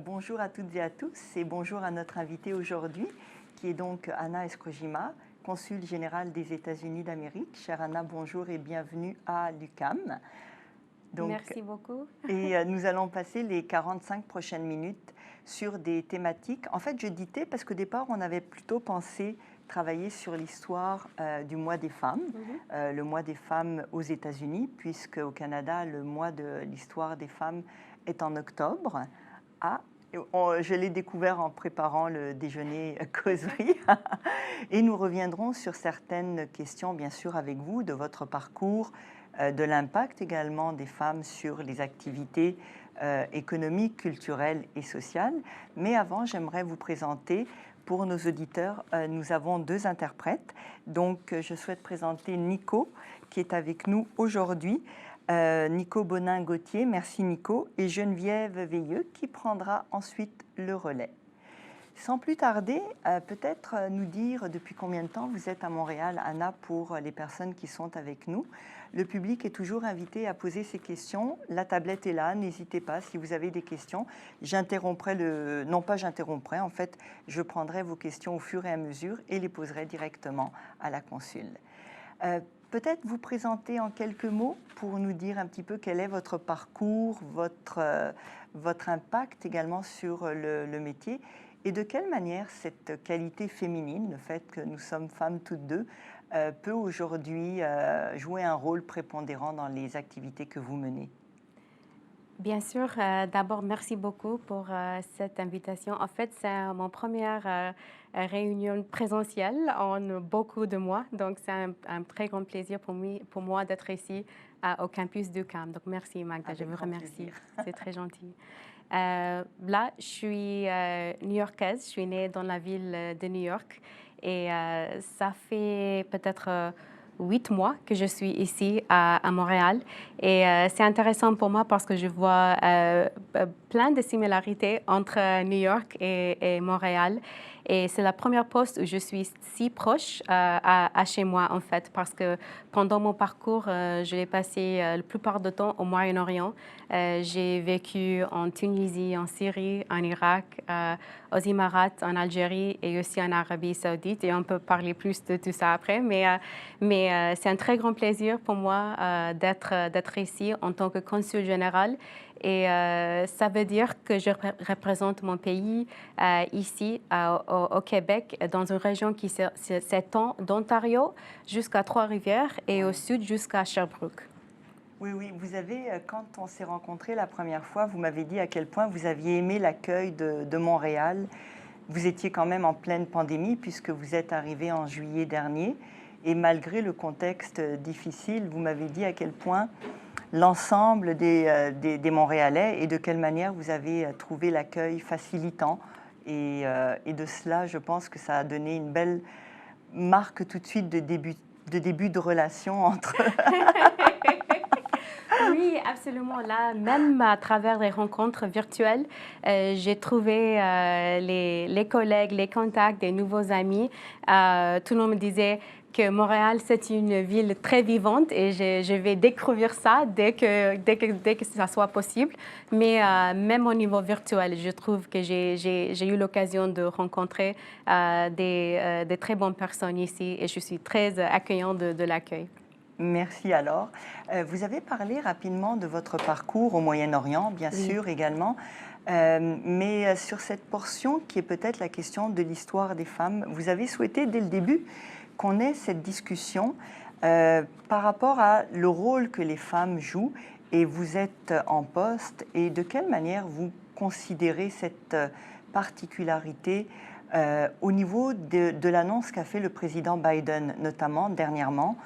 Bonjour à toutes et à tous et bonjour à notre invitée aujourd'hui, qui est donc Anna Eskrojima, consul générale des États-Unis d'Amérique. Chère Anna, bonjour et bienvenue à l'UQAM. Merci beaucoup. Nous allons passer les 45 prochaines minutes sur des thématiques. En fait, je dis thé parce qu'au départ, on avait plutôt pensé travailler sur l'histoire du mois des femmes, le mois des femmes aux États-Unis, puisque au Canada, le mois de l'histoire des femmes est en octobre. Je l'ai découvert en préparant le déjeuner causerie. Et nous reviendrons sur certaines questions, bien sûr, avec vous, de votre parcours, de l'impact également des femmes sur les activités économiques, culturelles et sociales. Mais avant, j'aimerais vous présenter, pour nos auditeurs, nous avons deux interprètes. Donc, je souhaite présenter Nico, qui est avec nous aujourd'hui. Nico Bonin-Gauthier, merci Nico, et Geneviève Veilleux qui prendra ensuite le relais. Sans plus tarder, peut-être nous dire depuis combien de temps vous êtes à Montréal, Anna, pour les personnes qui sont avec nous. Le public est toujours invité à poser ses questions. La tablette est là, n'hésitez pas si vous avez des questions. En fait, je prendrai vos questions au fur et à mesure et les poserai directement à la consule. Peut-être vous présenter en quelques mots pour nous dire un petit peu quel est votre parcours, votre impact également sur le métier et de quelle manière cette qualité féminine, le fait que nous sommes femmes toutes deux, peut aujourd'hui jouer un rôle prépondérant dans les activités que vous menez. Bien sûr, d'abord, merci beaucoup pour cette invitation. En fait, c'est mon première réunion présentielle en beaucoup de mois. Donc, c'est un très grand plaisir pour moi d'être ici au campus d'UQAM. Donc, merci Magda, je vous remercie. C'est très gentil. Là, je suis new-yorkaise. Je suis née dans la ville de New York. Et ça fait peut-être 8 mois que je suis ici à Montréal. Et c'est intéressant pour moi parce que je vois plein de similarités entre New York et Montréal. Et c'est la première poste où je suis si proche à chez moi, en fait, parce que pendant mon parcours, je l'ai passé la plupart du temps au Moyen-Orient. J'ai vécu en Tunisie, en Syrie, en Irak, aux Émirats, en Algérie et aussi en Arabie Saoudite. Et on peut parler plus de tout ça après. Mais c'est un très grand plaisir pour moi d'être ici en tant que consul général. Et ça veut dire que je représente mon pays ici au Québec, dans une région qui s'étend d'Ontario jusqu'à Trois-Rivières et au sud jusqu'à Sherbrooke. Oui, vous avez, quand on s'est rencontrés la première fois, vous m'avez dit à quel point vous aviez aimé l'accueil de Montréal. Vous étiez quand même en pleine pandémie puisque vous êtes arrivé en juillet dernier. Et malgré le contexte difficile, vous m'avez dit à quel point l'ensemble des Montréalais et de quelle manière vous avez trouvé l'accueil facilitant. Et de cela, je pense que ça a donné une belle marque tout de suite de début de relation entre... Oui, absolument. Là, même à travers les rencontres virtuelles, j'ai trouvé les collègues, les contacts, des nouveaux amis. Tout le monde me disait que Montréal, c'est une ville très vivante et je vais découvrir ça dès que ça soit possible. Mais même au niveau virtuel, je trouve que j'ai eu l'occasion de rencontrer des très bonnes personnes ici et je suis très accueillante de l'accueil. Merci alors. Vous avez parlé rapidement de votre parcours au Moyen-Orient, bien sûr également, mais sur cette portion qui est peut-être la question de l'histoire des femmes, vous avez souhaité dès le début qu'on ait cette discussion par rapport à le rôle que les femmes jouent et vous êtes en poste et de quelle manière vous considérez cette particularité au niveau de l'annonce qu'a fait le président Biden, notamment dernièrement,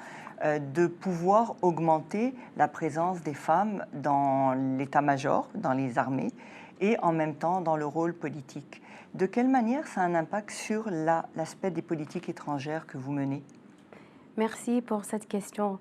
de pouvoir augmenter la présence des femmes dans l'état-major, dans les armées, et en même temps dans le rôle politique. De quelle manière ça a un impact sur l'aspect des politiques étrangères que vous menez? Merci pour cette question.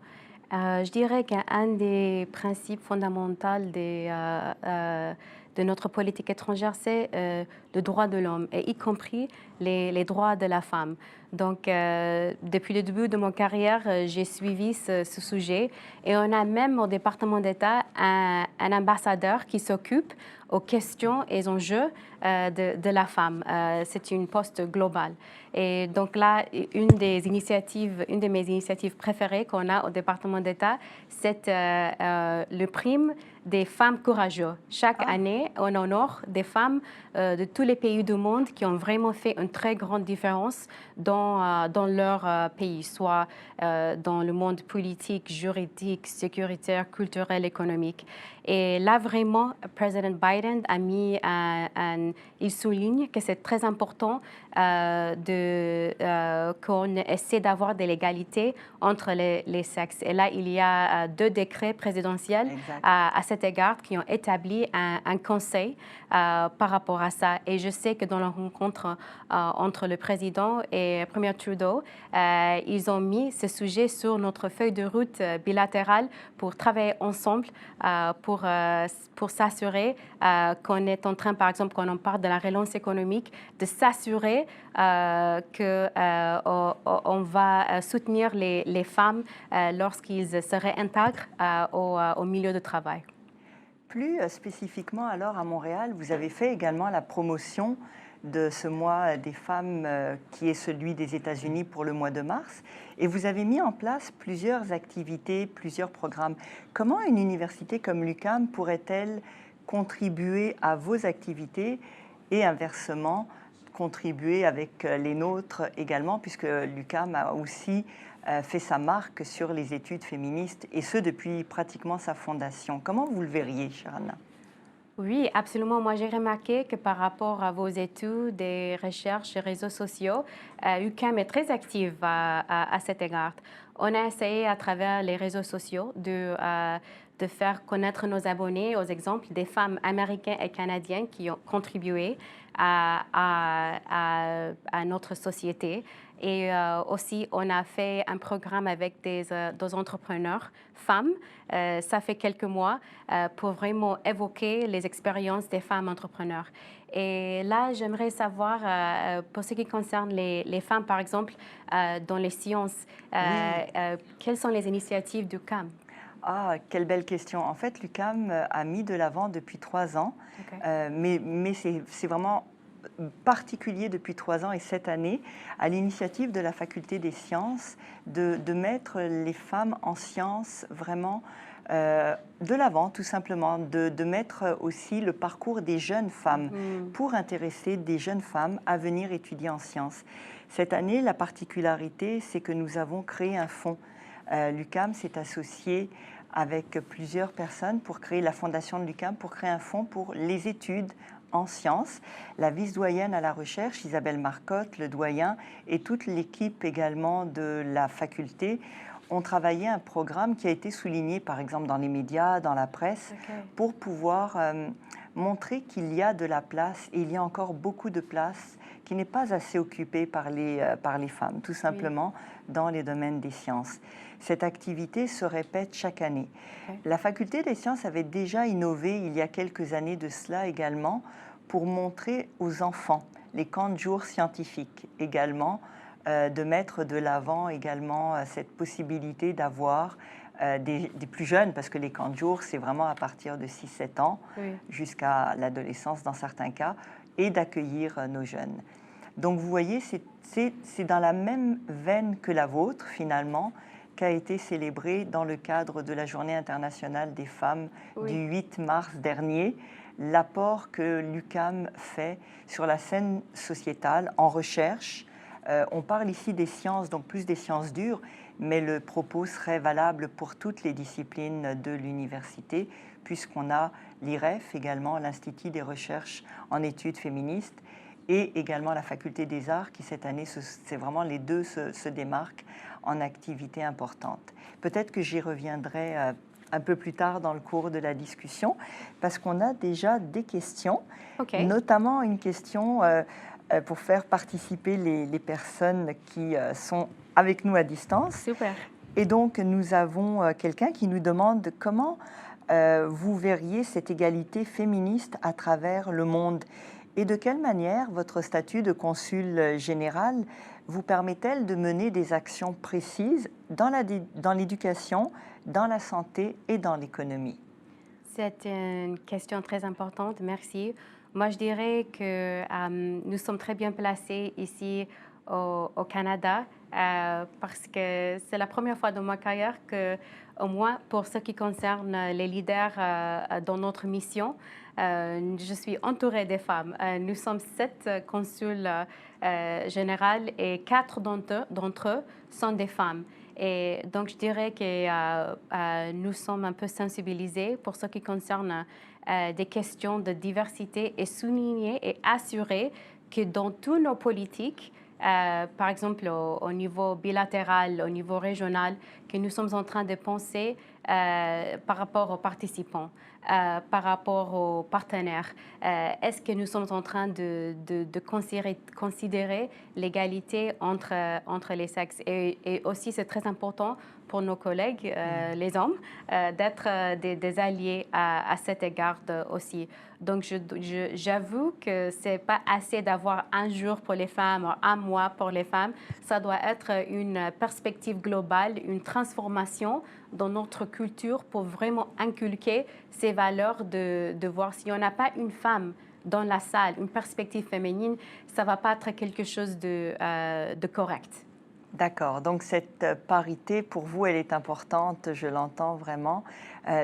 Je dirais qu'un des principes fondamentaux de notre politique étrangère, c'est le droit de l'homme, et y compris les droits de la femme. Donc, depuis le début de mon carrière, j'ai suivi ce sujet et on a même au département d'État un ambassadeur qui s'occupe aux questions et enjeux de la femme. C'est une poste globale. Et donc là, une de mes initiatives préférées qu'on a au département d'État, c'est le prime des femmes courageuses. Chaque année, on honore des femmes de tous les pays du monde qui ont vraiment fait une très grande différence dans leur pays, soit dans le monde politique, juridique, sécuritaire, culturel, économique. Et là, vraiment, président Biden a mis il souligne que c'est très important qu'on essaie d'avoir de l'égalité entre les sexes. Et là, il y a 2 décrets présidentiels à cet égard qui ont établi un conseil par rapport à ça. Et je sais que dans la rencontre entre le président et le premier Trudeau, ils ont mis ce sujet sur notre feuille de route bilatérale pour travailler ensemble pour s'assurer qu'on est en train, par exemple, quand on parle de la relance économique, de s'assurer qu'on va soutenir les femmes lorsqu'ils se réintègrent au milieu de travail. Plus spécifiquement, alors, à Montréal, vous avez fait également la promotion de ce mois des femmes qui est celui des États-Unis pour le mois de mars. Et vous avez mis en place plusieurs activités, plusieurs programmes. Comment une université comme l'UQAM pourrait-elle contribuer à vos activités et inversement contribuer avec les nôtres également, puisque l'UQAM a aussi fait sa marque sur les études féministes, et ce depuis pratiquement sa fondation. Comment vous le verriez, chère Anna? Oui, absolument. Moi, j'ai remarqué que par rapport à vos études et recherches et réseaux sociaux, UQAM est très active à cet égard. On a essayé à travers les réseaux sociaux de faire connaître nos abonnés aux exemples des femmes américaines et canadiennes qui ont contribué à notre société. Et aussi, on a fait un programme avec des entrepreneurs femmes, ça fait quelques mois, pour vraiment évoquer les expériences des femmes entrepreneurs. Et là, j'aimerais savoir, pour ce qui concerne les femmes, par exemple, dans les sciences, quelles sont les initiatives du CAM? Ah, quelle belle question. En fait, l'UQAM a mis de l'avant depuis 3 ans, mais c'est vraiment particulier depuis 3 ans et cette année, à l'initiative de la Faculté des sciences, de mettre les femmes en sciences vraiment de l'avant, tout simplement, de mettre aussi le parcours des jeunes femmes pour intéresser des jeunes femmes à venir étudier en sciences. Cette année, la particularité, c'est que nous avons créé un fonds. L'UQAM s'est associé avec plusieurs personnes pour créer la fondation de l'UQAM, pour créer un fonds pour les études en sciences. La vice-doyenne à la recherche, Isabelle Marcotte, le doyen et toute l'équipe également de la faculté ont travaillé un programme qui a été souligné par exemple dans les médias, dans la presse, pour pouvoir montrer qu'il y a de la place, et il y a encore beaucoup de place qui n'est pas assez occupée par les femmes, tout simplement dans les domaines des sciences. Cette activité se répète chaque année. La Faculté des sciences avait déjà innové il y a quelques années de cela également pour montrer aux enfants les camps de jour scientifiques également, de mettre de l'avant également cette possibilité d'avoir des plus jeunes, parce que les camps de jour, c'est vraiment à partir de 6-7 ans jusqu'à l'adolescence dans certains cas, et d'accueillir nos jeunes. Donc vous voyez, c'est dans la même veine que la vôtre finalement, qu'a été célébrée dans le cadre de la Journée internationale des femmes du 8 mars dernier, l'apport que l'UQAM fait sur la scène sociétale en recherche. On parle ici des sciences, donc plus des sciences dures, mais le propos serait valable pour toutes les disciplines de l'université, puisqu'on a l'IREF également, l'Institut des recherches en études féministes, et également la Faculté des arts qui, cette année, c'est vraiment les deux se démarquent en activité importante. Peut-être que j'y reviendrai un peu plus tard dans le cours de la discussion, parce qu'on a déjà des questions, notamment une question pour faire participer les personnes qui sont avec nous à distance. Super. Et donc, nous avons quelqu'un qui nous demande comment vous verriez cette égalité féministe à travers le monde. Et de quelle manière votre statut de consul général vous permet-elle de mener des actions précises dans l'éducation, dans la santé et dans l'économie? C'est une question très importante, merci. Moi, je dirais que nous sommes très bien placés ici au Canada parce que c'est la première fois dans ma carrière que, au moins pour ce qui concerne les leaders dans notre mission, je suis entourée des femmes. Nous sommes 7 consuls généraux et 4 d'entre eux sont des femmes. Et donc, je dirais que nous sommes un peu sensibilisés pour ce qui concerne des questions de diversité et souligner et assurer que dans tous nos politiques, par exemple au niveau bilatéral, au niveau régional, que nous sommes en train de penser par rapport aux participants, par rapport aux partenaires. Est-ce que nous sommes en train de considérer l'égalité entre les sexes? Et aussi, c'est très important pour nos collègues, les hommes, d'être des alliés à cet égard aussi. Donc, j'avoue que ce n'est pas assez d'avoir un jour pour les femmes ou un mois pour les femmes. Ça doit être une perspective globale, une transformation dans notre culture pour vraiment inculquer ces valeurs de voir si on n'a pas une femme dans la salle, une perspective féminine, ça ne va pas être quelque chose de correct. D'accord, donc cette parité, pour vous, elle est importante, je l'entends vraiment.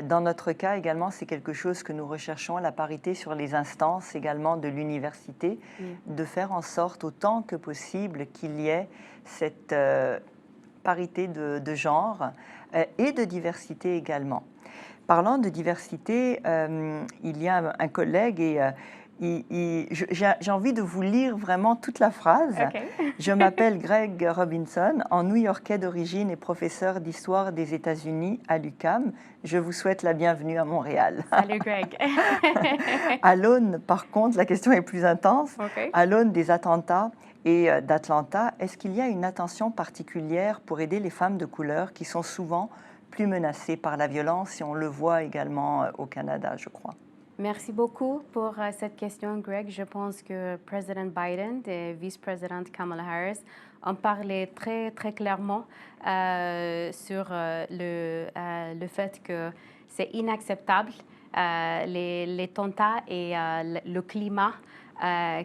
Dans notre cas également, c'est quelque chose que nous recherchons, la parité sur les instances également de l'université, de faire en sorte autant que possible qu'il y ait cette parité de genre et de diversité également. Parlant de diversité, il y a un collègue et j'ai envie de vous lire vraiment toute la phrase. Okay. Je m'appelle Greg Robinson, en New-Yorkais d'origine et professeur d'histoire des États-Unis à l'UQAM. Je vous souhaite la bienvenue à Montréal. Salut Greg. À l'aune, par contre, la question est plus intense. Okay. À l'aune des attentats et d'Atlanta, est-ce qu'il y a une attention particulière pour aider les femmes de couleur qui sont souvent plus menacées par la violence, et on le voit également au Canada, je crois? Merci beaucoup pour cette question, Greg. Je pense que Président Biden et Vice-présidente Kamala Harris ont parlé très, très clairement sur le fait que c'est inacceptable les attentats et le climat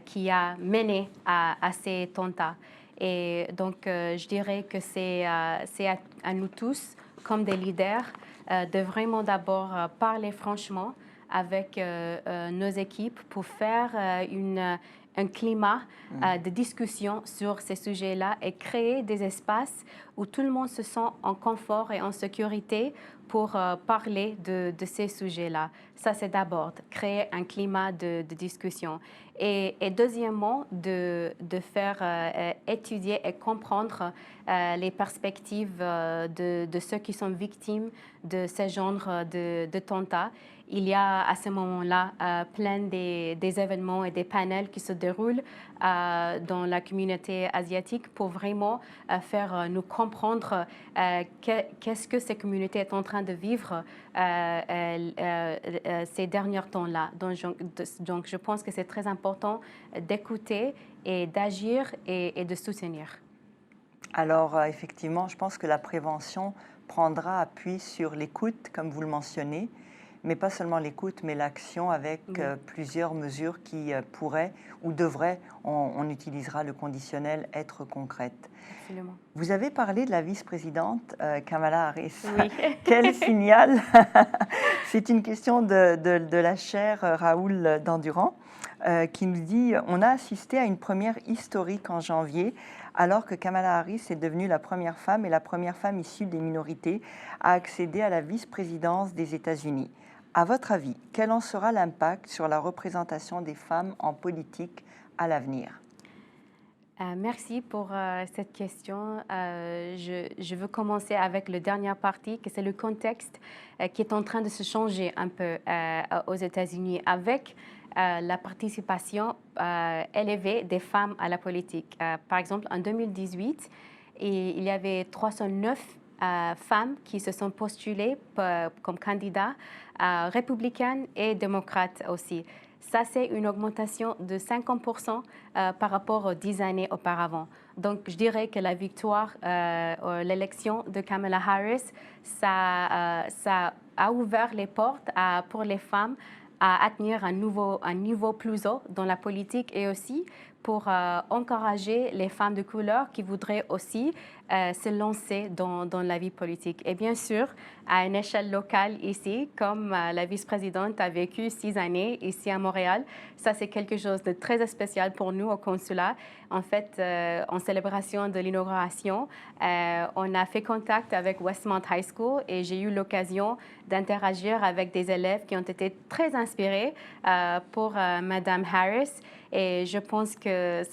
qui a mené à ces attentats. Et donc, je dirais que c'est à nous tous, comme des leaders, de vraiment d'abord parler franchement avec nos équipes pour faire un climat de discussion sur ces sujets-là et créer des espaces où tout le monde se sent en confort et en sécurité pour parler de ces sujets-là. Ça, c'est d'abord créer un climat de discussion. Et deuxièmement, de faire étudier et comprendre les perspectives de ceux qui sont victimes de ce genre d'attentats. Il y a à ce moment-là plein des événements et des panels qui se déroulent dans la communauté asiatique pour vraiment faire nous comprendre qu'est-ce que cette communauté est en train de vivre ces derniers temps-là. Donc, je pense que c'est très important d'écouter et d'agir et de soutenir. Alors, effectivement, je pense que la prévention prendra appui sur l'écoute, comme vous le mentionnez, mais pas seulement l'écoute, mais l'action avec plusieurs mesures qui pourraient ou devraient, on utilisera le conditionnel, être concrètes. Absolument. Vous avez parlé de la vice-présidente Kamala Harris. Oui. Quel signal! C'est une question de la chère Raoul Dandurand qui nous dit « On a assisté à une première historique en janvier alors que Kamala Harris est devenue la première femme et la première femme issue des minorités à accéder à la vice-présidence des États-Unis. À votre avis, quel en sera l'impact sur la représentation des femmes en politique à l'avenir? » Merci pour cette question. Je veux commencer avec la dernière partie, que c'est le contexte qui est en train de se changer un peu aux États-Unis avec la participation élevée des femmes à la politique. Par exemple, en 2018, il y avait 309 femmes qui se sont postulées comme candidats républicaines et démocrates aussi. Ça, c'est une augmentation de 50% par rapport aux 10 années auparavant. Donc, je dirais que la victoire, l'élection de Kamala Harris, ça a ouvert les portes pour les femmes à atteindre un niveau plus haut dans la politique et aussi pour encourager les femmes de couleur qui voudraient aussi se lancer dans la vie politique. Et bien sûr, à une échelle locale ici, comme la vice-présidente a vécu 6 années ici à Montréal, ça c'est quelque chose de très spécial pour nous au consulat. En fait, en célébration de l'inauguration, on a fait contact avec Westmount High School et j'ai eu l'occasion d'interagir avec des élèves qui ont été très inspirés pour Madame Harris. Et je pense que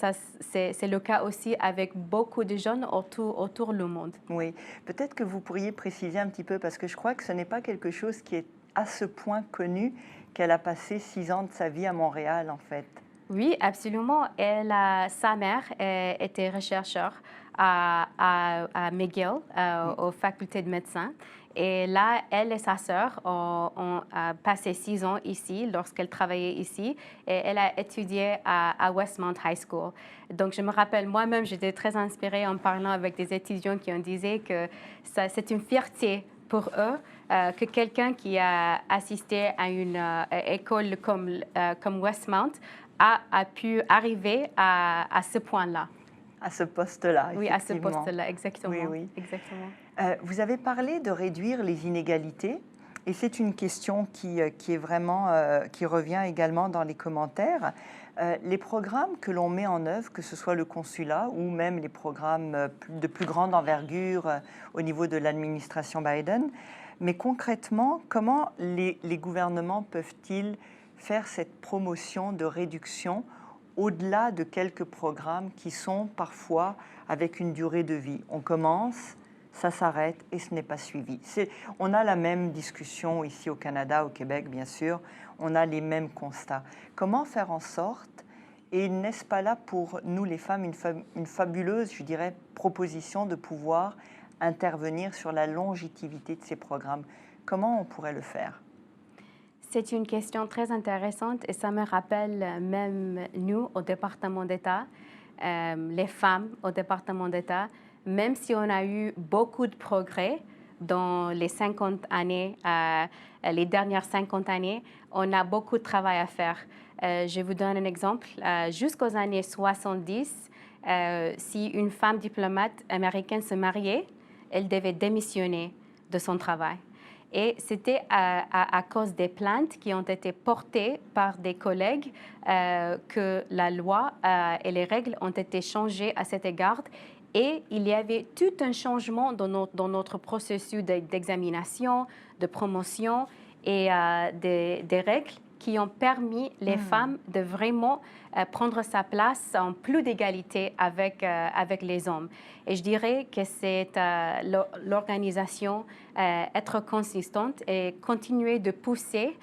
c'est le cas aussi avec beaucoup de jeunes autour le monde. Oui, peut-être que vous pourriez préciser un petit peu, parce que je crois que ce n'est pas quelque chose qui est à ce point connu qu'elle a passé 6 ans de sa vie à Montréal, en fait. Oui, absolument. Sa mère était chercheure à McGill, aux facultés de médecine. Et là, elle et sa sœur ont passé 6 ans ici lorsqu'elle travaillait ici. Et elle a étudié à Westmount High School. Donc, je me rappelle moi-même, j'étais très inspirée en parlant avec des étudiants qui ont dit que c'est une fierté pour eux que quelqu'un qui a assisté à une école comme Westmount a pu arriver à ce point-là. À ce poste-là, oui, à ce poste-là, exactement. Oui, oui. Exactement. Vous avez parlé de réduire les inégalités, et c'est une question qui est vraiment, qui revient également dans les commentaires. Les programmes que l'on met en œuvre, que ce soit le consulat ou même les programmes de plus grande envergure au niveau de l'administration Biden, mais concrètement, comment les gouvernements peuvent-ils faire cette promotion de réduction au-delà de quelques programmes qui sont parfois avec une durée de vie? On commence, ça s'arrête et ce n'est pas suivi. On a la même discussion ici au Canada, au Québec bien sûr, on a les mêmes constats. Comment faire en sorte, et n'est-ce pas là pour nous les femmes une fabuleuse, je dirais, proposition de pouvoir intervenir sur la longévité de ces programmes? Comment on pourrait le faire? C'est une question très intéressante et ça me rappelle même nous au département d'État, les femmes au département d'État, même si on a eu beaucoup de progrès dans les 50 années, les dernières 50 années, on a beaucoup de travail à faire. Je vous donne un exemple. Jusqu'aux années 70, si une femme diplomate américaine se mariait, elle devait démissionner de son travail. Et c'était à cause des plaintes qui ont été portées par des collègues que la loi et les règles ont été changées à cet égard. Et il y avait tout un changement dans notre processus d'examination, de promotion et des règles qui ont permis les femmes de vraiment prendre sa place en plus d'égalité avec les hommes. Et je dirais que c'est l'organisation être consistante et continuer de pousser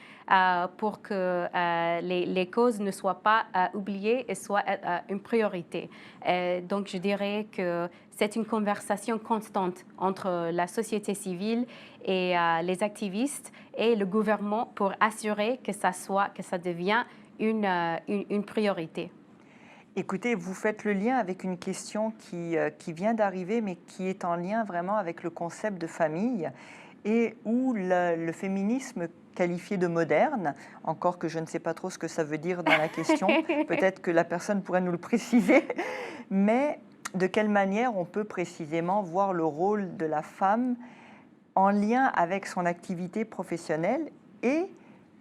pour que les causes ne soient pas oubliées et soient une priorité. Donc, je dirais que c'est une conversation constante entre la société civile et les activistes et le gouvernement pour assurer que ça devient une priorité. Écoutez, vous faites le lien avec une question qui vient d'arriver, mais qui est en lien vraiment avec le concept de famille et où le féminisme qualifié de moderne, encore que je ne sais pas trop ce que ça veut dire dans la question, peut-être que la personne pourrait nous le préciser, mais de quelle manière on peut précisément voir le rôle de la femme en lien avec son activité professionnelle et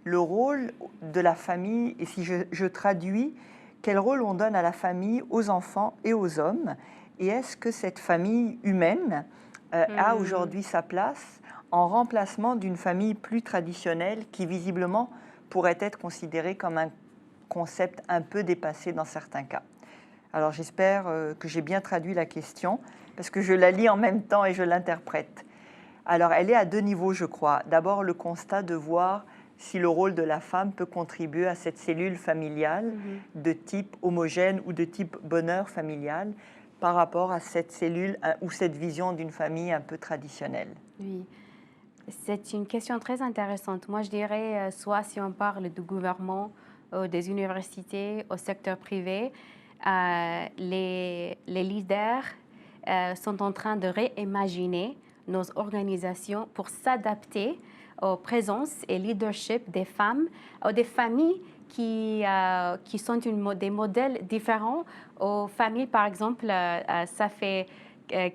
le rôle de la famille, et si je traduis, quel rôle on donne à la famille, aux enfants et aux hommes, et est-ce que cette famille humaine a aujourd'hui sa place en remplacement d'une famille plus traditionnelle qui visiblement pourrait être considérée comme un concept un peu dépassé dans certains cas. Alors j'espère que j'ai bien traduit la question, parce que je la lis en même temps et je l'interprète. Alors elle est à 2 niveaux, je crois. D'abord le constat de voir si le rôle de la femme peut contribuer à cette cellule familiale de type homogène ou de type bonheur familial par rapport à cette cellule ou cette vision d'une famille un peu traditionnelle. Oui, c'est une question très intéressante. Moi, je dirais, soit si on parle du gouvernement des universités, au secteur privé, les leaders sont en train de réimaginer nos organisations pour s'adapter aux présences et leadership des femmes, ou des familles qui sont des modèles différents aux familles, par exemple, ça fait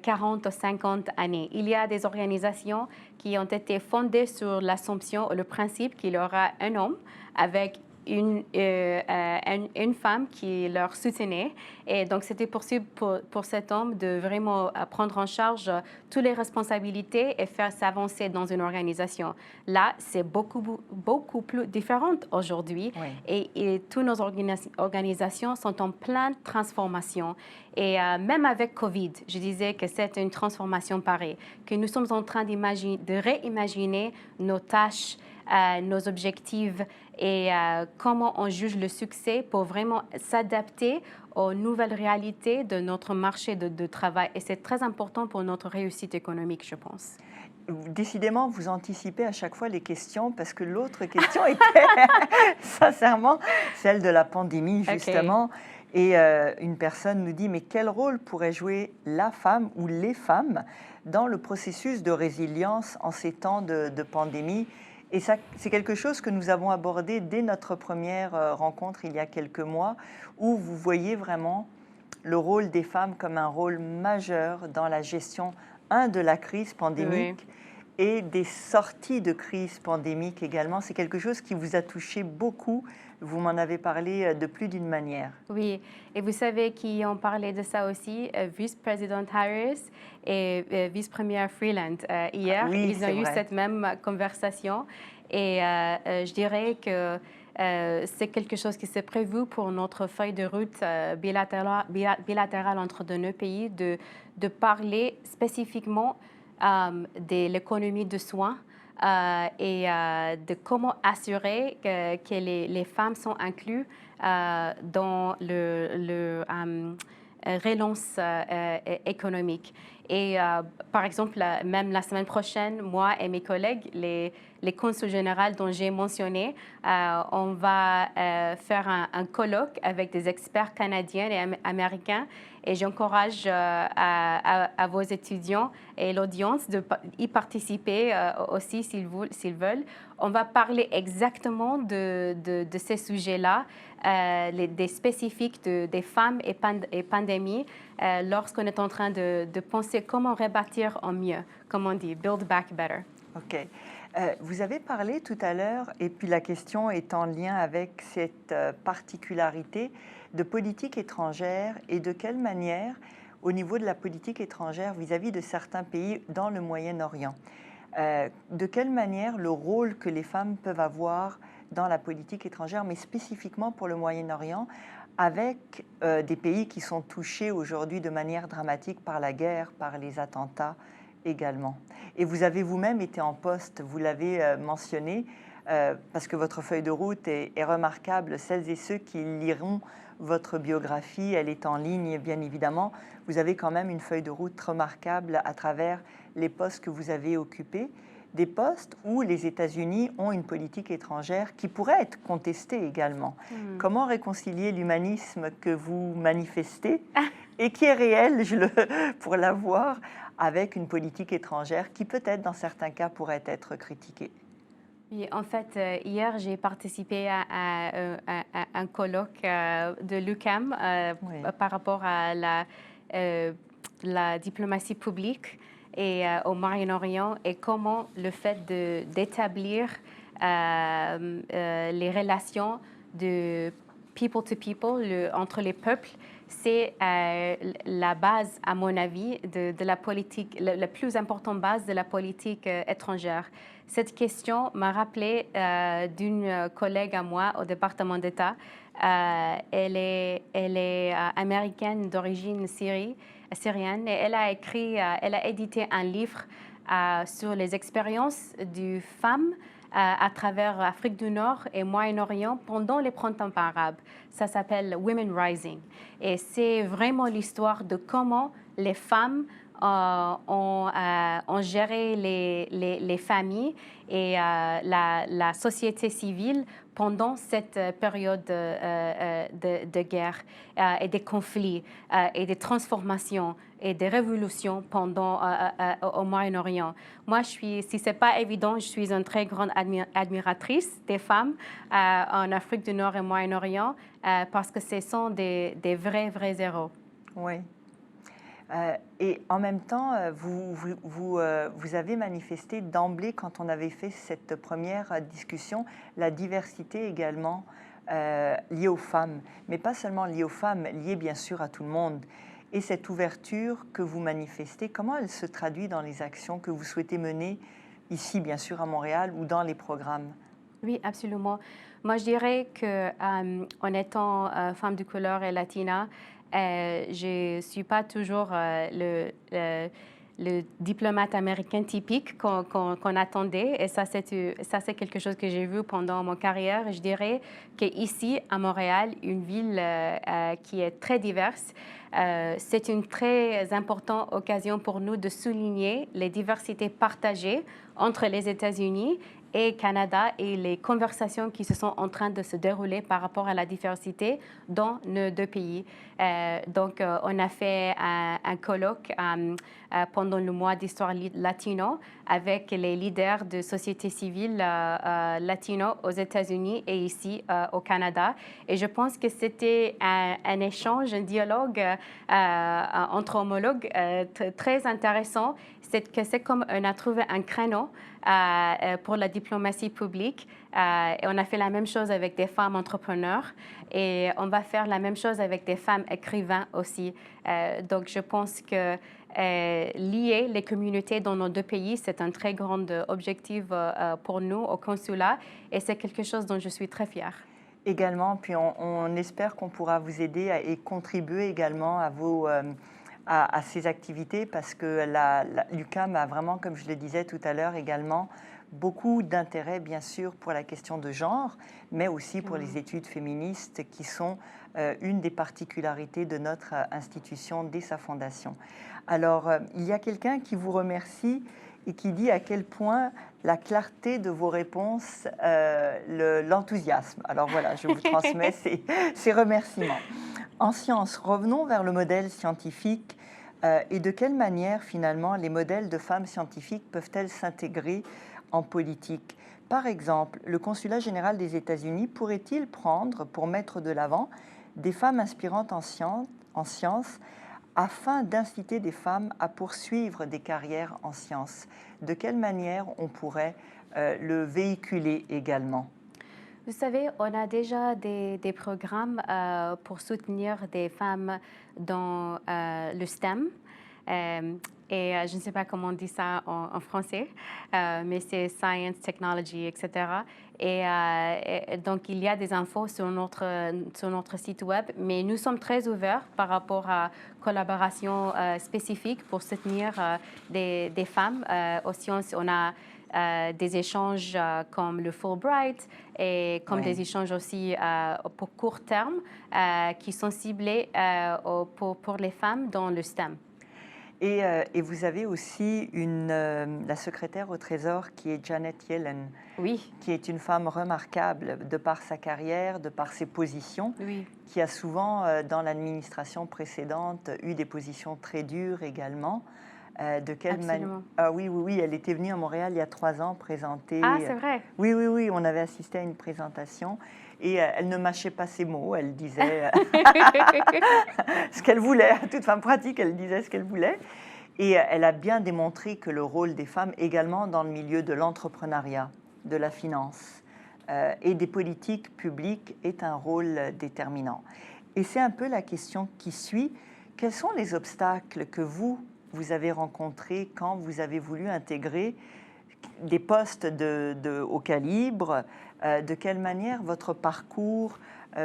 40 ou 50 années. Il y a des organisations qui ont été fondées sur l'assumption, le principe qu'il y aura un homme avec une femme qui leur soutenait. Et donc, c'était possible pour cet homme de vraiment prendre en charge toutes les responsabilités et faire s'avancer dans une organisation. Là, c'est beaucoup plus différent aujourd'hui. Oui. Et toutes nos organisations sont en pleine transformation. Et même avec COVID, je disais que c'est une transformation pareille, que nous sommes en train de réimaginer nos tâches, nos objectifs et comment on juge le succès pour vraiment s'adapter aux nouvelles réalités de notre marché de travail. Et c'est très important pour notre réussite économique, je pense. Décidément, vous anticipez à chaque fois les questions parce que l'autre question était sincèrement celle de la pandémie, justement. Okay. Et une personne nous dit, mais quel rôle pourrait jouer la femme ou les femmes dans le processus de résilience en ces temps de pandémie? Et ça, c'est quelque chose que nous avons abordé dès notre première rencontre il y a quelques mois, où vous voyez vraiment le rôle des femmes comme un rôle majeur dans la gestion, de la crise pandémique, oui, et des sorties de crise pandémique également. C'est quelque chose qui vous a touché beaucoup. Vous m'en avez parlé de plus d'une manière. Oui, et vous savez qui ont parlé de ça aussi, vice-présidente Harris et vice-première Freeland. Hier, oui, ils ont eu cette même conversation. Et je dirais que c'est quelque chose qui s'est prévu pour notre feuille de route bilatérale entre nos pays, de parler spécifiquement de l'économie de soins et de comment assurer que les femmes sont incluses dans le relance économique. Et par exemple, même la semaine prochaine, moi et mes collègues, les consuls généraux dont j'ai mentionné, on va faire un colloque avec des experts canadiens et américains. Et j'encourage à vos étudiants et l'audience d'y participer aussi s'ils veulent. On va parler exactement de ces sujets-là, des spécifiques des femmes et pandémie, lorsqu'on est en train de penser comment rebâtir en mieux, comme on dit, build back better. OK. Vous avez parlé tout à l'heure, et puis la question est en lien avec cette particularité de politique étrangère et de quelle manière, au niveau de la politique étrangère vis-à-vis de certains pays dans le Moyen-Orient, de quelle manière le rôle que les femmes peuvent avoir dans la politique étrangère, mais spécifiquement pour le Moyen-Orient, avec des pays qui sont touchés aujourd'hui de manière dramatique par la guerre, par les attentats également. Et vous avez vous-même été en poste, vous l'avez mentionné, parce que votre feuille de route est remarquable. Celles et ceux qui liront votre biographie, elle est en ligne bien évidemment. Vous avez quand même une feuille de route remarquable à travers les postes que vous avez occupés, des postes où les États-Unis ont une politique étrangère qui pourrait être contestée également. Comment réconcilier l'humanisme que vous manifestez et qui est réel, pour l'avoir, avec une politique étrangère qui peut-être dans certains cas pourrait être critiquée? Oui, en fait, hier, j'ai participé à un colloque de l'UQAM oui, par rapport à la diplomatie publique et au Moyen-Orient et comment le fait d'établir les relations de people to people entre les peuples, c'est la base, à mon avis, de la politique, la plus importante base de la politique étrangère. Cette question m'a rappelé d'une collègue à moi au département d'État. Elle est américaine d'origine syrienne et elle a édité un livre sur les expériences des femmes à travers l'Afrique du Nord et Moyen-Orient pendant les printemps arabes. Ça s'appelle Women Rising. Et c'est vraiment l'histoire de comment les femmes on gérait les familles et la société civile pendant cette période de guerre et des conflits et des transformations et des révolutions pendant au Moyen-Orient. Moi, si ce n'est pas évident, je suis une très grande admiratrice des femmes en Afrique du Nord et Moyen-Orient parce que ce sont des vrais héros. Oui. Et en même temps, vous avez manifesté d'emblée, quand on avait fait cette première discussion, la diversité également liée aux femmes, mais pas seulement liée aux femmes, liée bien sûr à tout le monde. Et cette ouverture que vous manifestez, comment elle se traduit dans les actions que vous souhaitez mener ici, bien sûr, à Montréal, ou dans les programmes? Oui, absolument. Moi, je dirais que en étant femme de couleur et latina, je ne suis pas toujours le diplomate américain typique qu'on attendait. Et ça, c'est quelque chose que j'ai vu pendant mon carrière. Je dirais qu'ici, à Montréal, une ville qui est très diverse, c'est une très importante occasion pour nous de souligner les diversités partagées entre les États-Unis et Canada et les conversations qui se sont en train de se dérouler par rapport à la diversité dans nos deux pays. Donc, on a fait un colloque pendant le mois d'histoire latino avec les leaders de société civile latino aux États-Unis et ici au Canada. Et je pense que c'était un échange, un dialogue entre homologues très intéressant. C'est comme on a trouvé un créneau pour la diplomatie publique. Et on a fait la même chose avec des femmes entrepreneurs et on va faire la même chose avec des femmes écrivains aussi. Donc, je pense que lier les communautés dans nos deux pays, c'est un très grand objectif pour nous au consulat et c'est quelque chose dont je suis très fière. Également, puis on espère qu'on pourra vous aider et contribuer également à à ces activités parce que l'UQAM a vraiment, comme je le disais tout à l'heure également, beaucoup d'intérêt bien sûr pour la question de genre, mais aussi pour les études féministes qui sont une des particularités de notre institution dès sa fondation. Alors, il y a quelqu'un qui vous remercie et qui dit à quel point la clarté de vos réponses, l'enthousiasme. Alors voilà, je vous transmets ces remerciements. En sciences, revenons vers le modèle scientifique et de quelle manière finalement les modèles de femmes scientifiques peuvent-elles s'intégrer en politique? Par exemple, le Consulat général des États-Unis pourrait-il prendre pour mettre de l'avant des femmes inspirantes en sciences afin d'inciter des femmes à poursuivre des carrières en sciences? De quelle manière on pourrait le véhiculer également? Vous savez, on a déjà des programmes pour soutenir des femmes dans le STEM. Je ne sais pas comment on dit ça en français, mais c'est Science, Technology, etc. Et donc, il y a des infos sur notre site web, mais nous sommes très ouverts par rapport à collaboration spécifique pour soutenir des femmes aux sciences. On a des échanges comme le Fulbright et comme des échanges aussi pour court terme qui sont ciblés pour les femmes dans le STEM. Et vous avez aussi la secrétaire au Trésor qui est Janet Yellen, oui, qui est une femme remarquable de par sa carrière, de par ses positions, oui, qui a souvent, dans l'administration précédente, eu des positions très dures également. De quelle manière? Ah oui, oui, oui, elle était venue à Montréal il y a 3 ans présenter. Ah, c'est vrai? Oui, oui, oui, on avait assisté à une présentation et elle ne mâchait pas ses mots, elle disait ce qu'elle voulait. À toute femme pratique, elle disait ce qu'elle voulait. Et elle a bien démontré que le rôle des femmes, également dans le milieu de l'entrepreneuriat, de la finance et des politiques publiques, est un rôle déterminant. Et c'est un peu la question qui suit. Quels sont les obstacles que vous avez rencontrés quand vous avez voulu intégrer des postes de haut calibre? De quelle manière votre parcours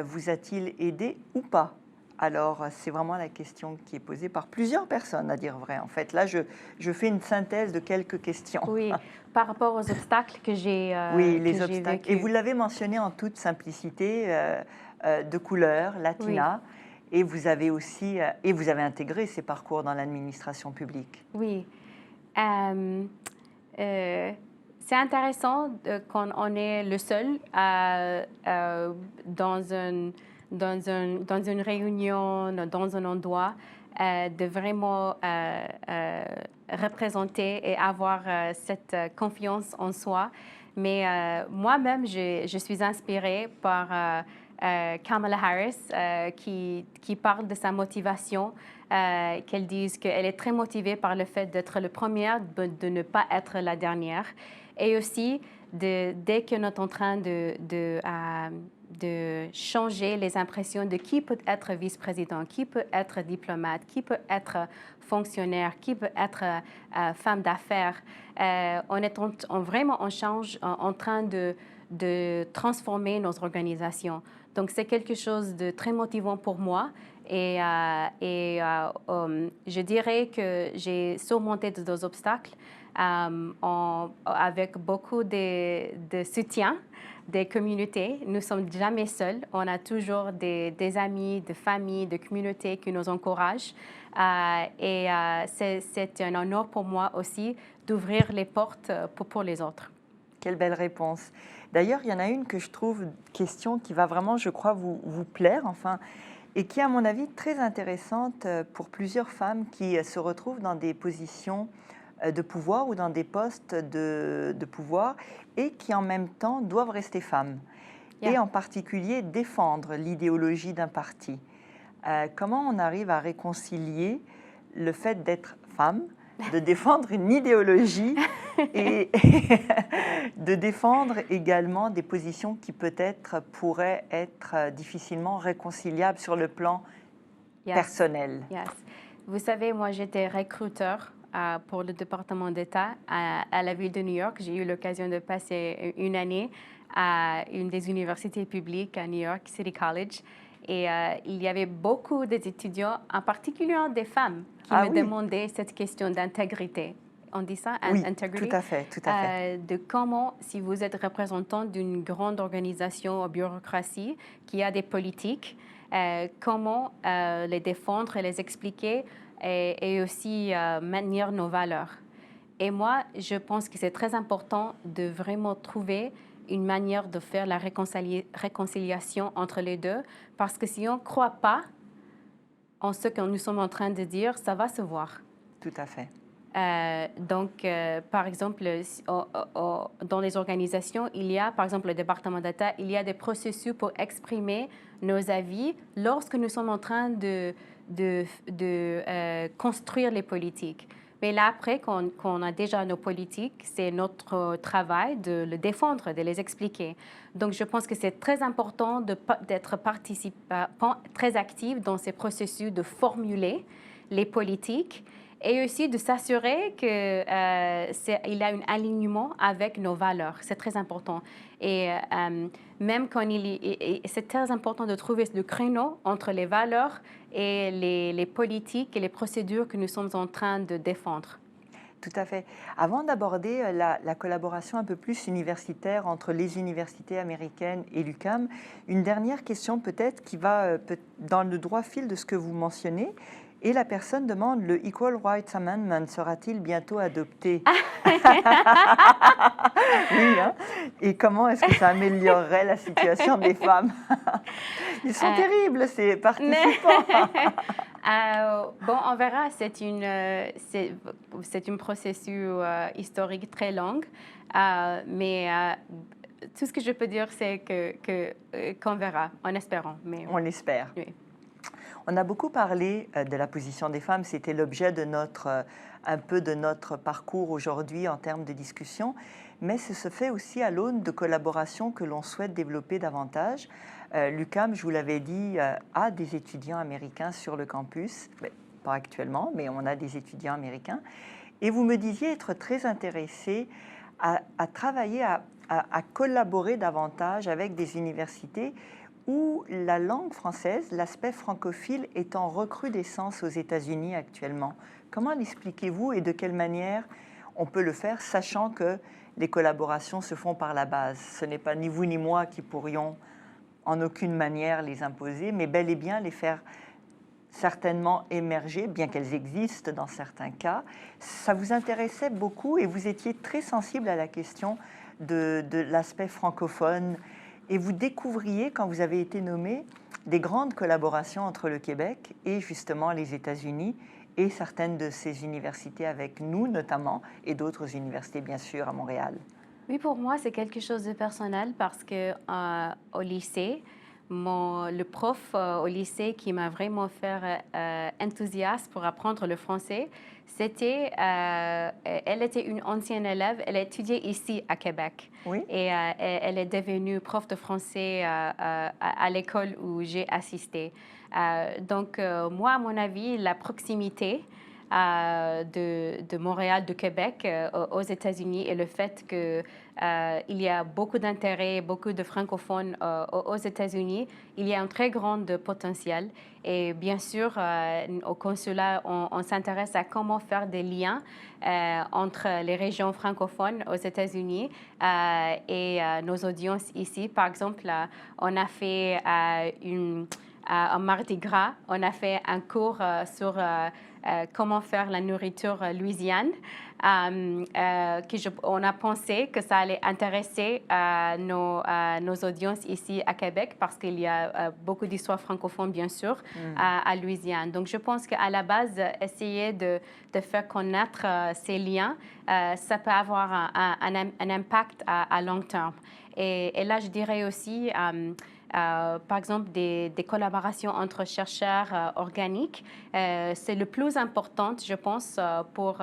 vous a-t-il aidé ou pas? Alors, c'est vraiment la question qui est posée par plusieurs personnes, à dire vrai. En fait, là, je fais une synthèse de quelques questions. Oui, par rapport aux obstacles que j'ai oui, les obstacles. Vécu. Et vous l'avez mentionné en toute simplicité, de couleur, latina. Oui. Et vous avez aussi vous avez intégré ces parcours dans l'administration publique. Oui. C'est intéressant quand on est le seul dans une réunion, dans un endroit, de vraiment représenter et avoir cette confiance en soi. Mais moi-même, je suis inspirée par Kamala Harris, qui parle de sa motivation, qu'elle dise qu'elle est très motivée par le fait d'être la première, de ne pas être la dernière. Et aussi, dès qu'on est en train de changer les impressions de qui peut être vice-président, qui peut être diplomate, qui peut être fonctionnaire, qui peut être femme d'affaires, on est vraiment en train de transformer nos organisations. Donc, c'est quelque chose de très motivant pour moi. Et je dirais que j'ai surmonté des obstacles avec beaucoup de soutien des communautés. Nous ne sommes jamais seuls. On a toujours des amis, des familles, des communautés qui nous encouragent. C'est un honneur pour moi aussi d'ouvrir les portes pour les autres. Quelle belle réponse. D'ailleurs, il y en a une que je trouve, question qui va vraiment, je crois, vous plaire, enfin, et qui est, à mon avis, très intéressante pour plusieurs femmes qui se retrouvent dans des positions de pouvoir ou dans des postes de pouvoir et qui, en même temps, doivent rester femmes. Yeah. Et en particulier, défendre l'idéologie d'un parti. Comment on arrive à réconcilier le fait d'être femme, de défendre une idéologie et de défendre également des positions qui peut-être pourraient être difficilement réconciliables sur le plan personnel. Yes. Vous savez, moi j'étais recruteur pour le département d'État à la ville de New York. J'ai eu l'occasion de passer une année à une des universités publiques à New York, City College. Et il y avait beaucoup d'étudiants, en particulier des femmes, qui me demandaient cette question d'intégrité. On dit ça, oui, integrity? Tout à fait, tout à fait. De comment, si vous êtes représentant d'une grande organisation ou bureaucratie qui a des politiques, comment les défendre et les expliquer et aussi maintenir nos valeurs. Et moi, je pense que c'est très important de vraiment trouver une manière de faire la réconciliation entre les deux, parce que si on ne croit pas en ce que nous sommes en train de dire, ça va se voir. Tout à fait. Donc, par exemple, dans les organisations, il y a, par exemple, le département d'État, il y a des processus pour exprimer nos avis lorsque nous sommes en train de construire les politiques. Mais là, après, qu'on a déjà nos politiques, c'est notre travail de le défendre, de les expliquer. Donc, je pense que c'est très important d'être participant, très actif dans ces processus de formuler les politiques et aussi de s'assurer qu'il y a un alignement avec nos valeurs. C'est très important. Et même quand c'est très important de trouver le créneau entre les valeurs et les politiques et les procédures que nous sommes en train de défendre. Tout à fait. Avant d'aborder la collaboration un peu plus universitaire entre les universités américaines et l'UQAM, une dernière question peut-être qui va dans le droit fil de ce que vous mentionnez. Et la personne demande, le Equal Rights Amendment sera-t-il bientôt adopté? Oui, hein? Et comment est-ce que ça améliorerait la situation des femmes? Ils sont terribles, ces participants. Bon, on verra. C'est un processus historique très long. Mais tout ce que je peux dire, c'est qu'on verra, en espérant. Mais, on l'espère. Oui. On a beaucoup parlé de la position des femmes, c'était l'objet de un peu de notre parcours aujourd'hui en termes de discussion, mais ce se fait aussi à l'aune de collaborations que l'on souhaite développer davantage. L'UQAM, je vous l'avais dit, a des étudiants américains sur le campus, pas actuellement, mais on a des étudiants américains. Et vous me disiez être très intéressé à travailler, à collaborer davantage avec des universités où la langue française, l'aspect francophile, est en recrudescence aux États-Unis actuellement. Comment l'expliquez-vous et de quelle manière on peut le faire, sachant que les collaborations se font par la base? Ce n'est pas ni vous ni moi qui pourrions en aucune manière les imposer, mais bel et bien les faire certainement émerger, bien qu'elles existent dans certains cas. Ça vous intéressait beaucoup et vous étiez très sensible à la question de l'aspect francophone. Et vous découvriez, quand vous avez été nommé, des grandes collaborations entre le Québec et justement les États-Unis et certaines de ces universités avec nous notamment, et d'autres universités bien sûr à Montréal. Oui, pour moi, c'est quelque chose de personnel parce que au lycée, le prof au lycée qui m'a vraiment fait enthousiaste pour apprendre le français, elle était une ancienne élève, elle a étudié ici à Québec. Oui. Et elle est devenue prof de français à l'école où j'ai assisté. Donc, moi, à mon avis, la proximité de Montréal, de Québec aux États-Unis et le fait qu'il y a beaucoup d'intérêt, beaucoup de francophones aux États-Unis, il y a un très grand potentiel. Et bien sûr, au consulat, on s'intéresse à comment faire des liens entre les régions francophones aux États-Unis et nos audiences ici. Par exemple, on a fait un Mardi Gras, on a fait un cours sur comment faire la nourriture louisiane. On a pensé que ça allait intéresser nos audiences ici à Québec parce qu'il y a beaucoup d'histoires francophones, bien sûr, à Louisiane. Donc, je pense qu'à la base, essayer de faire connaître ces liens, ça peut avoir un impact à long terme. Et là, je dirais aussi, par exemple, des collaborations entre chercheurs organiques. C'est le plus important, je pense, pour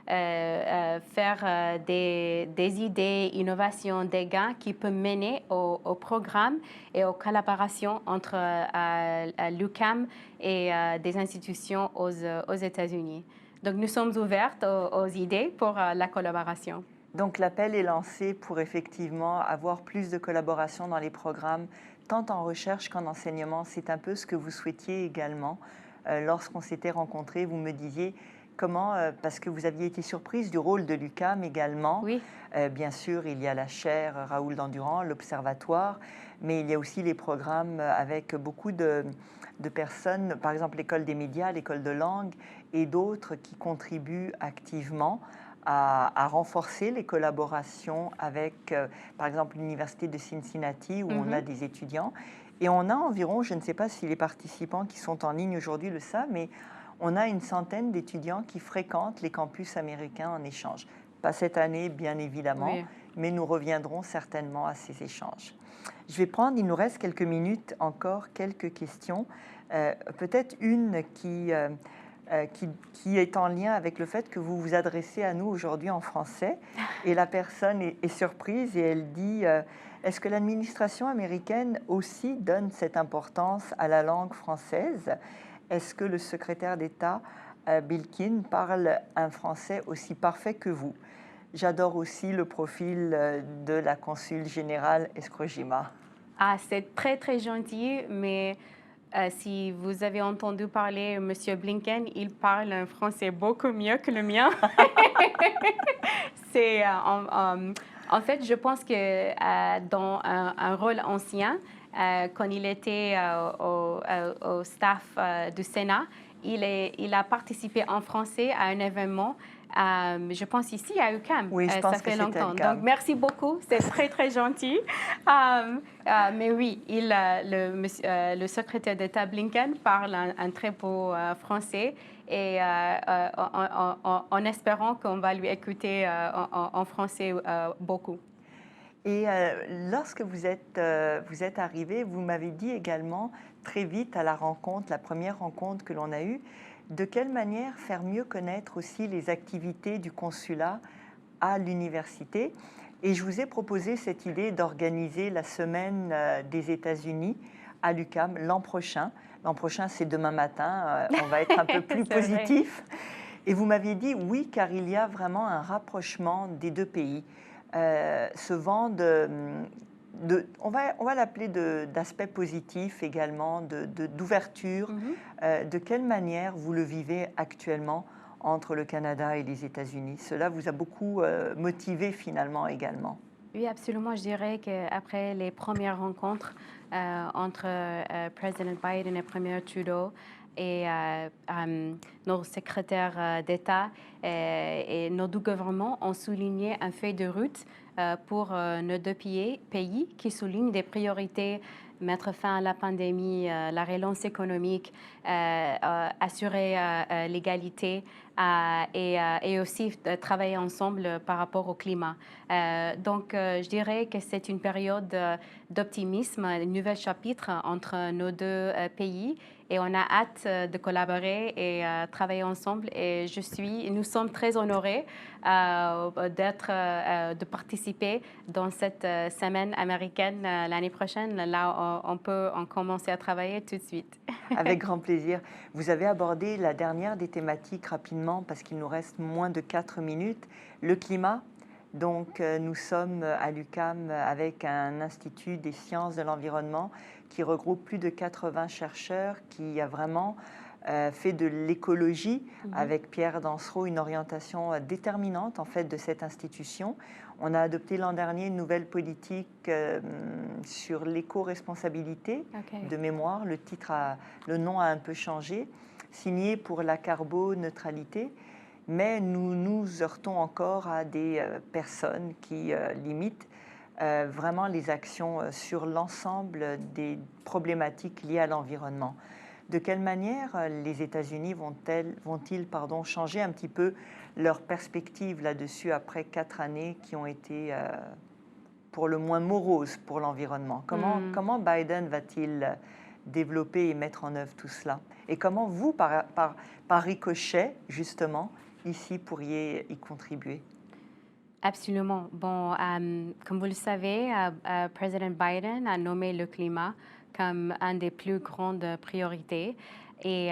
faire des idées, innovations, des gains qui peuvent mener au programme et aux collaborations entre l'UQAM et des institutions aux États-Unis. Donc, nous sommes ouvertes aux idées pour la collaboration. Donc l'appel est lancé pour effectivement avoir plus de collaboration dans les programmes, tant en recherche qu'en enseignement. C'est un peu ce que vous souhaitiez également. Lorsqu'on s'était rencontrés, vous me disiez comment, parce que vous aviez été surprise du rôle de l'UQAM également. Oui. Bien sûr, il y a la chaire Raoul Dandurand, l'Observatoire, mais il y a aussi les programmes avec beaucoup de personnes, par exemple l'école des médias, l'école de langue et d'autres qui contribuent activement à renforcer les collaborations avec, par exemple, l'Université de Cincinnati, où on a des étudiants. Et on a environ, je ne sais pas si les participants qui sont en ligne aujourd'hui le savent, mais on a une centaine d'étudiants qui fréquentent les campus américains en échange. Pas cette année, bien évidemment, oui, mais nous reviendrons certainement à ces échanges. Je vais prendre, il nous reste quelques minutes encore, quelques questions. Peut-être une qui est en lien avec le fait que vous vous adressez à nous aujourd'hui en français. Et la personne est surprise et elle dit est-ce que l'administration américaine aussi donne cette importance à la langue française? Est-ce que le secrétaire d'État Bilkin parle un français aussi parfait que vous? J'adore aussi le profil de la consul générale Escrojima. Ah, c'est très, très gentil, mais si vous avez entendu parler M. Blinken, il parle un français beaucoup mieux que le mien. En fait, je pense que dans un rôle ancien, quand il était au staff du Sénat, il a participé en français à un événement. Je pense ici à UQAM. Oui, je pense ça fait longtemps. Donc, merci beaucoup. C'est très, très gentil. Mais oui, le secrétaire d'État Blinken parle un très beau français et en espérant qu'on va lui écouter en français beaucoup. Et lorsque vous êtes arrivé, vous m'avez dit également très vite à la rencontre, la première rencontre que l'on a eue, de quelle manière faire mieux connaître aussi les activités du consulat à l'université. Et je vous ai proposé cette idée d'organiser la semaine des États-Unis à l'UQAM l'an prochain. L'an prochain, c'est demain matin, on va être un peu plus positif. Et vous m'aviez dit oui, car il y a vraiment un rapprochement des deux pays. Ce vent on va l'appeler d'aspect positif également, d'ouverture. De quelle manière vous le vivez actuellement entre le Canada et les États-Unis? Cela vous a beaucoup motivé finalement également. Oui, absolument. Je dirais qu'après les premières rencontres entre Président Biden et Premier Trudeau, nos secrétaires d'État et nos deux gouvernements ont souligné un feuille de route pour nos deux pays qui soulignent des priorités: mettre fin à la pandémie, la relance économique, assurer l'égalité et aussi travailler ensemble par rapport au climat. Donc, je dirais que c'est une période d'optimisme, un nouvel chapitre entre nos deux pays. Et on a hâte de collaborer et travailler ensemble. Et nous sommes très honorés de participer dans cette semaine américaine l'année prochaine. Là, on peut commencer à travailler tout de suite. Avec grand plaisir. Vous avez abordé la dernière des thématiques rapidement parce qu'il nous reste moins de 4 minutes, le climat. Donc, nous sommes à l'UQAM avec un institut des sciences de l'environnement qui regroupe plus de 80 chercheurs, qui a vraiment fait de l'écologie, avec Pierre Dansereau, une orientation déterminante en fait de cette institution. On a adopté l'an dernier une nouvelle politique sur l'éco-responsabilité. De mémoire. Le nom a un peu changé, signé pour la carboneutralité. Mais nous nous heurtons encore à des personnes qui limitent vraiment les actions sur l'ensemble des problématiques liées à l'environnement. De quelle manière les États-Unis vont-ils changer un petit peu leur perspective là-dessus après 4 années qui ont été pour le moins moroses pour l'environnement? Comment Biden va-t-il développer et mettre en œuvre tout cela? Et comment vous, par ricochet, justement, ici, pourriez y contribuer? Absolument. Bon, comme vous le savez, Président Biden a nommé le climat comme une des plus grandes priorités. Et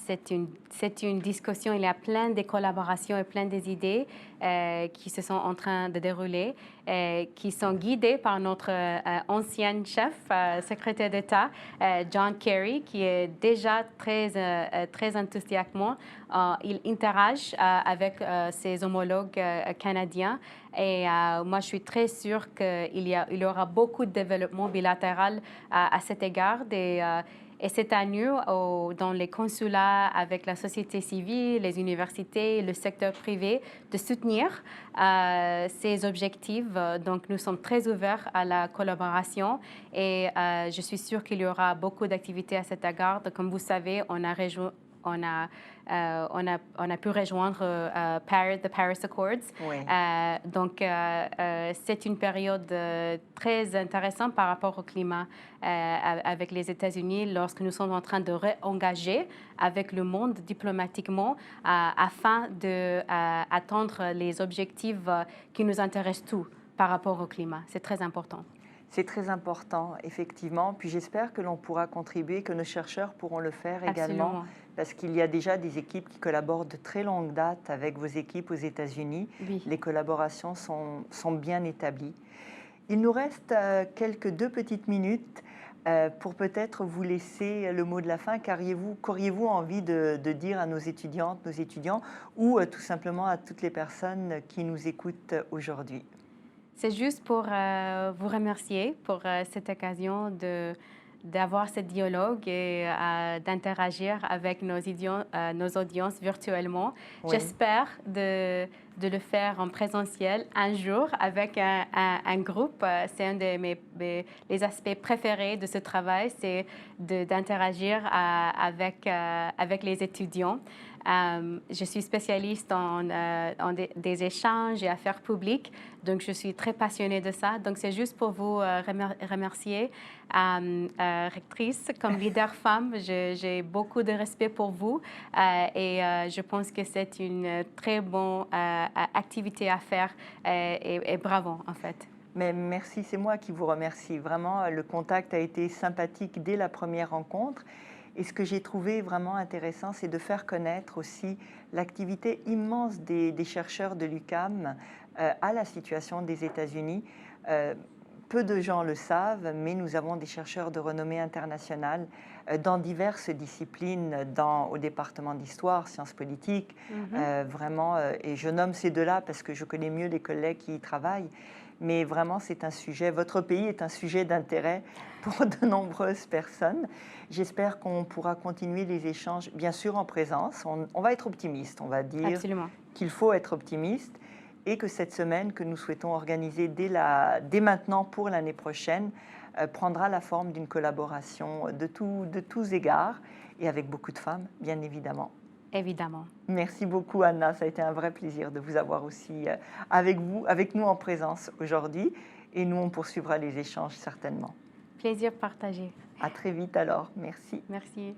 c'est une discussion, il y a plein de collaborations et plein d'idées qui se sont en train de dérouler, qui sont guidées par notre ancien chef, secrétaire d'État, John Kerry, qui est déjà très enthousiasmant. Il interagit avec ses homologues canadiens. Et moi, je suis très sûre qu'il y aura beaucoup de développement bilatéral à cet égard. Et c'est à nous, dans les consulats, avec la société civile, les universités, le secteur privé, de soutenir ces objectifs. Donc, nous sommes très ouverts à la collaboration et je suis sûre qu'il y aura beaucoup d'activités à cet égard. Comme vous savez, on a pu rejoindre the Paris Accords. Oui. Donc, c'est une période très intéressante par rapport au climat avec les États-Unis lorsque nous sommes en train de réengager avec le monde diplomatiquement afin d'atteindre les objectifs qui nous intéressent tous par rapport au climat. C'est très important. C'est très important, effectivement. Puis j'espère que l'on pourra contribuer, que nos chercheurs pourront le faire également. Absolument. Parce qu'il y a déjà des équipes qui collaborent de très longue date avec vos équipes aux États-Unis. Oui. Les collaborations sont bien établies. Il nous reste quelques 2 petites minutes pour peut-être vous laisser le mot de la fin. Qu'auriez-vous envie de dire à nos étudiantes, nos étudiants, ou tout simplement à toutes les personnes qui nous écoutent aujourd'hui? C'est juste pour vous remercier pour cette occasion d'avoir ce dialogue et d'interagir avec nos audiences virtuellement. Oui. J'espère de le faire en présentiel un jour avec un groupe. C'est un de les aspects préférés de ce travail, c'est d'interagir avec les étudiants. Je suis spécialiste en des échanges et affaires publiques, donc je suis très passionnée de ça. Donc c'est juste pour vous remercier, rectrice, comme leader femme, j'ai beaucoup de respect pour vous et je pense que c'est une très bonne activité à faire et bravo en fait. Mais merci, c'est moi qui vous remercie. Vraiment, le contact a été sympathique dès la première rencontre. Et ce que j'ai trouvé vraiment intéressant, c'est de faire connaître aussi l'activité immense des chercheurs de l'UQAM à la situation des États-Unis. Peu de gens le savent, mais nous avons des chercheurs de renommée internationale dans diverses disciplines, au département d'histoire, sciences politiques, vraiment. Et je nomme ces deux-là parce que je connais mieux les collègues qui y travaillent. Mais vraiment, c'est un sujet, votre pays est un sujet d'intérêt pour de nombreuses personnes. J'espère qu'on pourra continuer les échanges, bien sûr en présence. On va être optimiste, on va dire Absolument. qu'il faut être optimiste et que cette semaine que nous souhaitons organiser dès maintenant pour l'année prochaine prendra la forme d'une collaboration de tous égards et avec beaucoup de femmes, bien évidemment. Évidemment. Merci beaucoup, Anna. Ça a été un vrai plaisir de vous avoir aussi avec nous en présence aujourd'hui. Et nous, on poursuivra les échanges certainement. Plaisir partagé. À très vite alors. Merci. Merci.